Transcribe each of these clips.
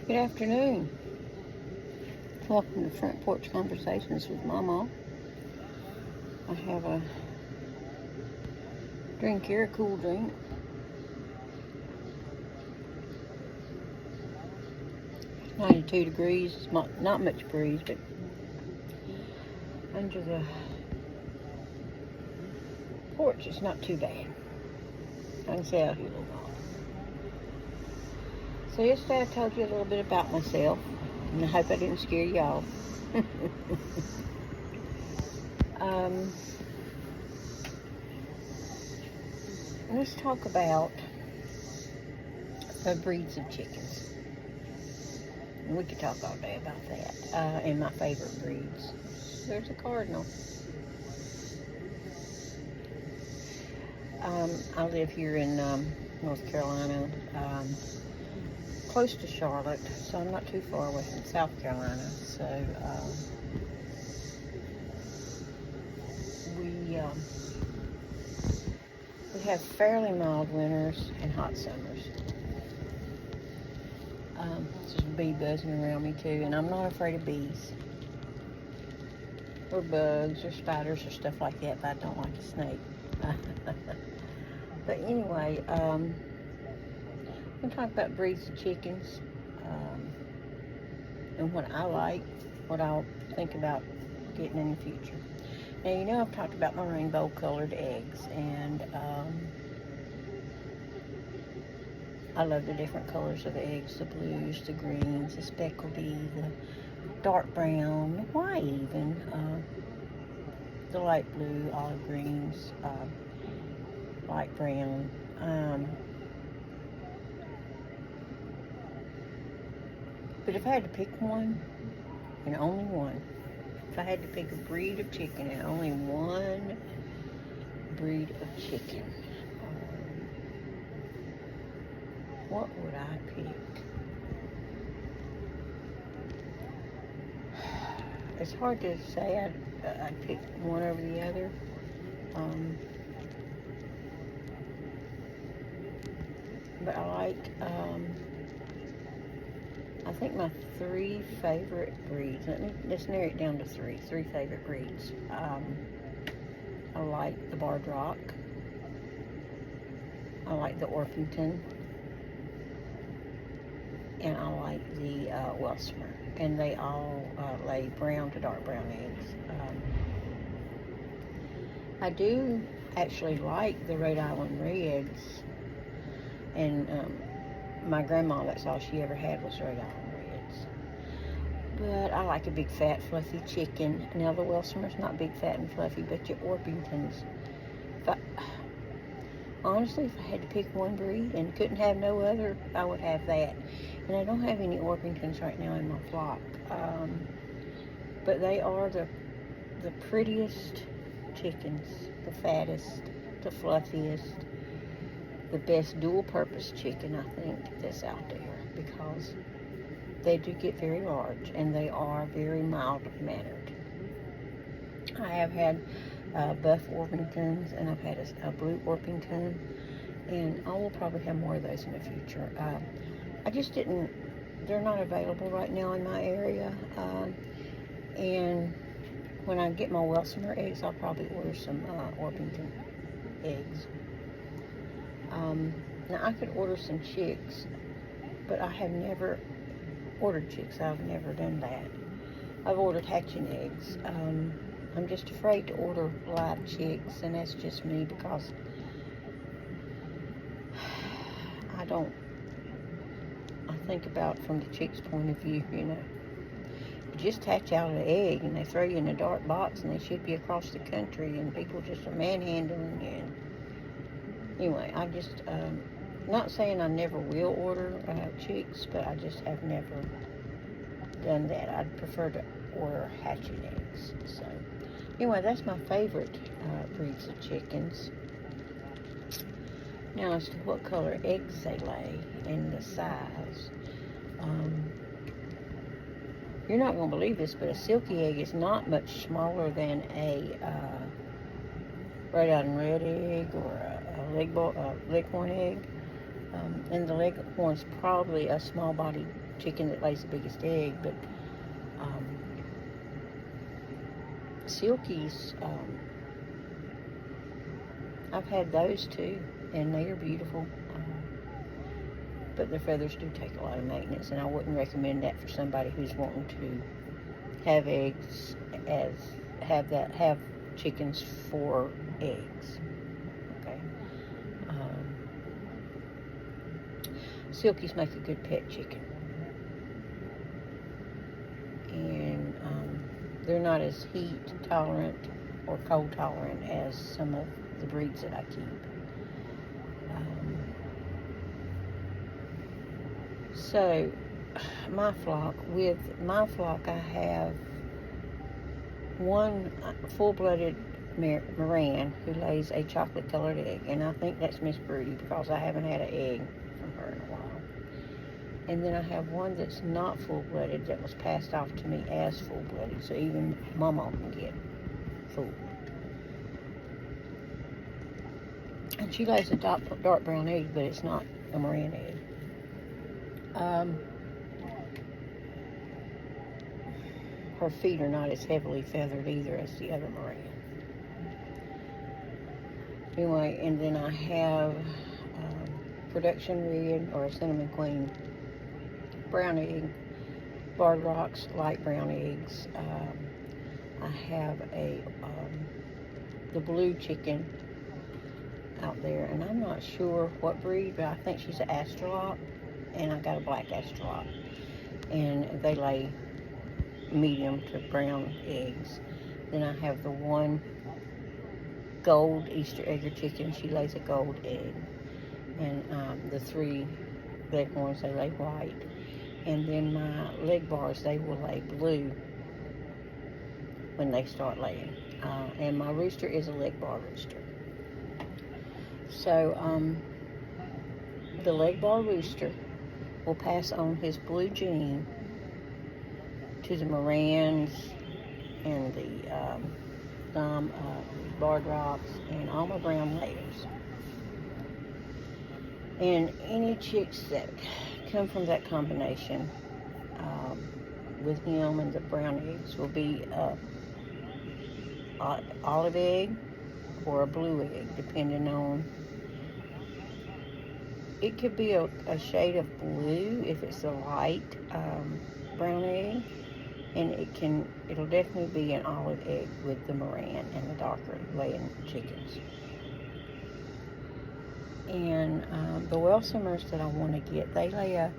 Good afternoon. Welcome to Front Porch Conversations with Mamaw. I have a drink here, a cool drink. It's 92 degrees. It's not much breeze, but under the porch it's not too bad. I can see out here a little while. So yesterday I told you a little bit about myself, and I hope I didn't scare y'all. Let's talk about the breeds of chickens. And we could talk all day about that, and my favorite breeds. There's a cardinal. I live here in North Carolina, close to Charlotte, so I'm not too far away from South Carolina. So we have fairly mild winters and hot summers. There's a bee buzzing around me too, and I'm not afraid of bees or bugs or spiders or stuff like that, but I don't like a snake. But anyway, I'm going to talk about breeds of chickens, and what I like, what I'll think about getting in the future. Now, you know I've talked about my rainbow colored eggs, and I love the different colors of the eggs, the blues, the greens, the speckledy, the dark brown, the white even, the light blue, olive greens, light brown. But if I had to pick one, and only one, if I had to pick a breed of chicken and only one breed of chicken, what would I pick? It's hard to say. I'd pick one over the other. But I like, I think my three favorite breeds, let's narrow it down to three favorite breeds. I like the Barred Rock, I like the Orpington, and I like the Welsmer, and they all lay brown to dark brown eggs. I do actually like the Rhode Island Reds, and my grandma, that's all she ever had was Rhode Island Reds. But I like a big, fat, fluffy chicken. Now, the Welsmer's not big, fat, and fluffy, but your Orpingtons. Honestly, if I had to pick one breed and couldn't have no other, I would have that. And I don't have any Orpingtons right now in my flock. But they are the prettiest chickens, the fattest, the fluffiest, the best dual-purpose chicken, I think, that's out there, because they do get very large and they are very mild-mannered. I have had buff Orpingtons, and I've had a blue Orpington, and I will probably have more of those in the future. I just didn't, they're not available right now in my area, and when I get my Welsmer eggs, I'll probably order some Orpington eggs. Now, I could order some chicks, but I have never ordered chicks. I've never done that. I've ordered hatching eggs. I'm just afraid to order live chicks, and that's just me, because I think about from the chick's point of view, you know. You just hatch out an egg, and they throw you in a dark box, and they ship you across the country, and people just are manhandling you. And anyway, I just, not saying I never will order chicks, but I just have never done that. I'd prefer to order hatching eggs. So anyway, that's my favorite breeds of chickens. Now, as to what color eggs they lay and the size, you're not going to believe this, but a silky egg is not much smaller than a Rhode Island Red egg or a leghorn egg. And the leghorn's probably a small-bodied chicken that lays the biggest egg, but silkies, I've had those too, and they are beautiful. But their feathers do take a lot of maintenance, and I wouldn't recommend that for somebody who's wanting to have eggs, have chickens for eggs. Okay. Silkies make a good pet chicken, and they're not as heat tolerant or cold tolerant as some of the breeds that I keep. So, with my flock, I have one full-blooded Moran who lays a chocolate-colored egg, and I think that's Miss Broody because I haven't had an egg from her in a while. And then I have one that's not full-blooded that was passed off to me as full-blooded, so even mamaw can get full. And she lays a dark brown egg, but it's not a Moran egg. Her feet are not as heavily feathered either as the other Moran. Anyway, and then I have production red or cinnamon queen brown egg, barred rocks, light brown eggs. I have the blue chicken out there, and I'm not sure what breed, but I think she's an astrolot, and I got a black astrolot, and they lay medium to brown eggs. Then I have the one gold Easter egger chicken. She lays a gold egg, and the three leghorns, they lay white. And then my leg bars, they will lay blue when they start laying. And my rooster is a leg bar rooster. So the leg bar rooster will pass on his blue gene to the Morans and the barred rocks and all my brown layers. And any chicks that come from that combination with him and the brown eggs will be olive egg or a blue egg, depending on. It could be a shade of blue if it's a light brown egg, and it'll definitely be an olive egg with the Moran and the darker laying chickens. And the Welsumers that I want to get, they lay a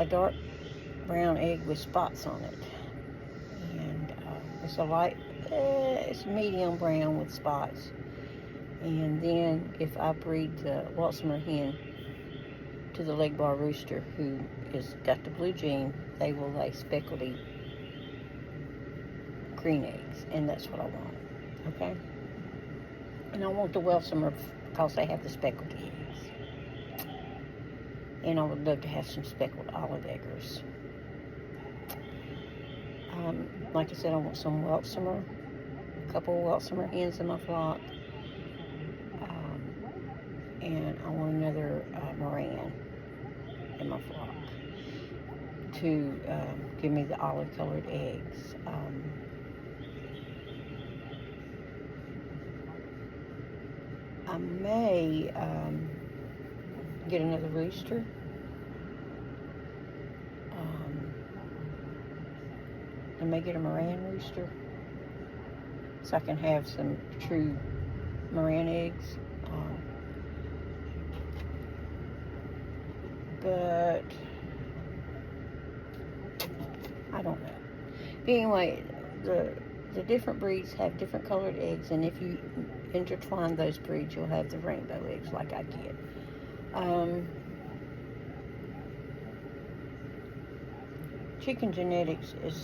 dark brown egg with spots on it, and it's medium brown with spots. And then if I breed the Welsumer hen to the leg bar rooster who is got the blue gene, they will lay speckledy green eggs, and that's what I want. Okay? And I want the Welsumer because they have the speckled eggs. And I would love to have some speckled olive eggers. Like I said, I want some Welsumer, a couple of Welsumer hens in my flock. And I want another Moran in my flock to give me the olive-colored eggs. I may get another rooster. I may get a Moran rooster so I can have some true Moran eggs. But I don't know. But anyway, the different breeds have different colored eggs, and if you intertwine those breeds, you'll have the rainbow eggs like I get. Chicken genetics is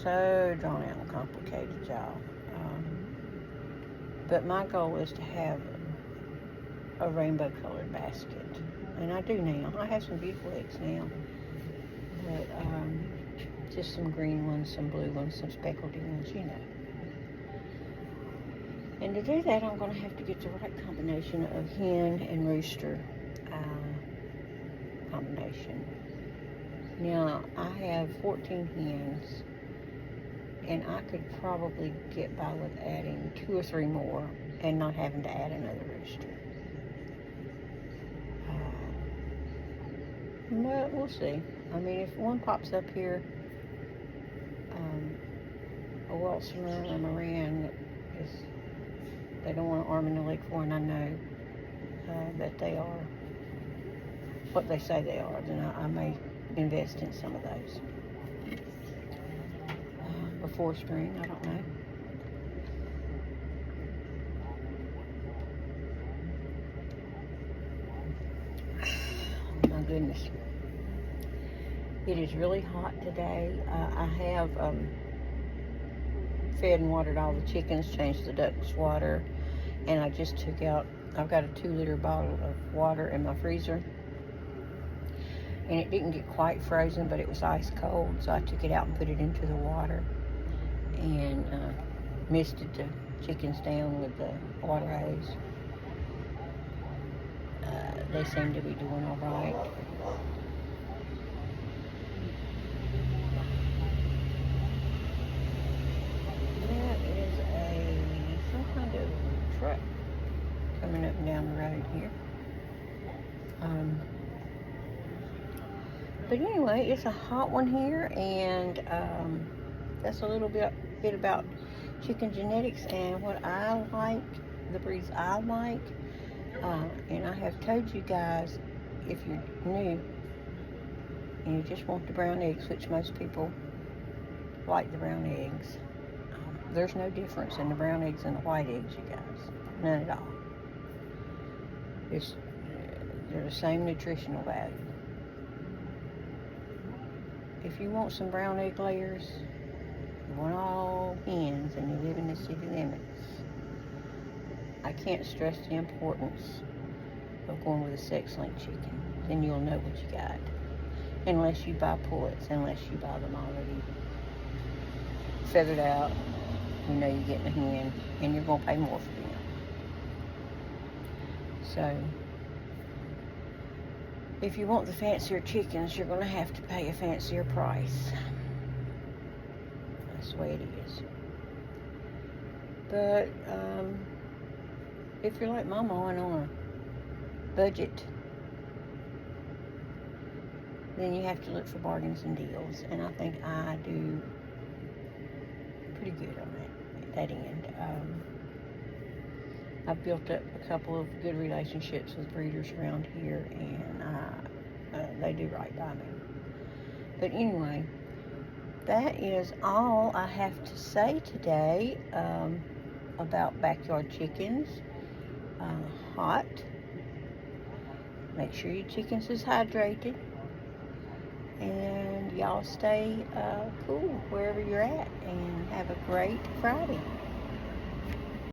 so drawn out and complicated, y'all. But my goal is to have a rainbow colored basket. And I do now. I have some beautiful eggs now. But just some green ones, some blue ones, some speckledy ones, you know. And to do that, I'm going to have to get the right combination of hen and rooster. combination. Now, I have 14 hens, and I could probably get by with adding 2 or 3 more and not having to add another rooster. But we'll see. I mean, if one pops up here, a Wilsoner or a Moran that is, they don't want an arm and a leg for, and I know that they are what they say they are, then I may invest in some of those before spring. I don't know. My goodness. It is really hot today. I have fed and watered all the chickens, changed the ducks' water, and I just took out, I've got a 2-liter bottle of water in my freezer, and it didn't get quite frozen, but it was ice cold, so I took it out and put it into the water and misted the chickens down with the water hose. They seem to be doing all right. That is some kind of truck coming up and down the road here. But anyway, it's a hot one here, and that's a little bit about chicken genetics and what I like, the breeds I like. And I have told you guys, if you're new and you just want the brown eggs, which most people like the brown eggs, there's no difference in the brown eggs and the white eggs, you guys. None at all. They're the same nutritional value. If you want some brown egg layers, you want all hens, and you live in the city limits, I can't stress the importance of going with a sex-link chicken. Then you'll know what you got. Unless you buy pullets, unless you buy them already feathered out, you know you're getting a hen, and you're going to pay more for them. So, if you want the fancier chickens, you're going to have to pay a fancier price. That's the way it is. But, if you're like mamaw and on a budget, then you have to look for bargains and deals. And I think I do pretty good on that end. I've built up a couple of good relationships with breeders around here, and they do right by me. But anyway, that is all I have to say today about backyard chickens. Hot. Make sure your chickens is hydrated, and y'all stay cool wherever you're at, and have a great Friday.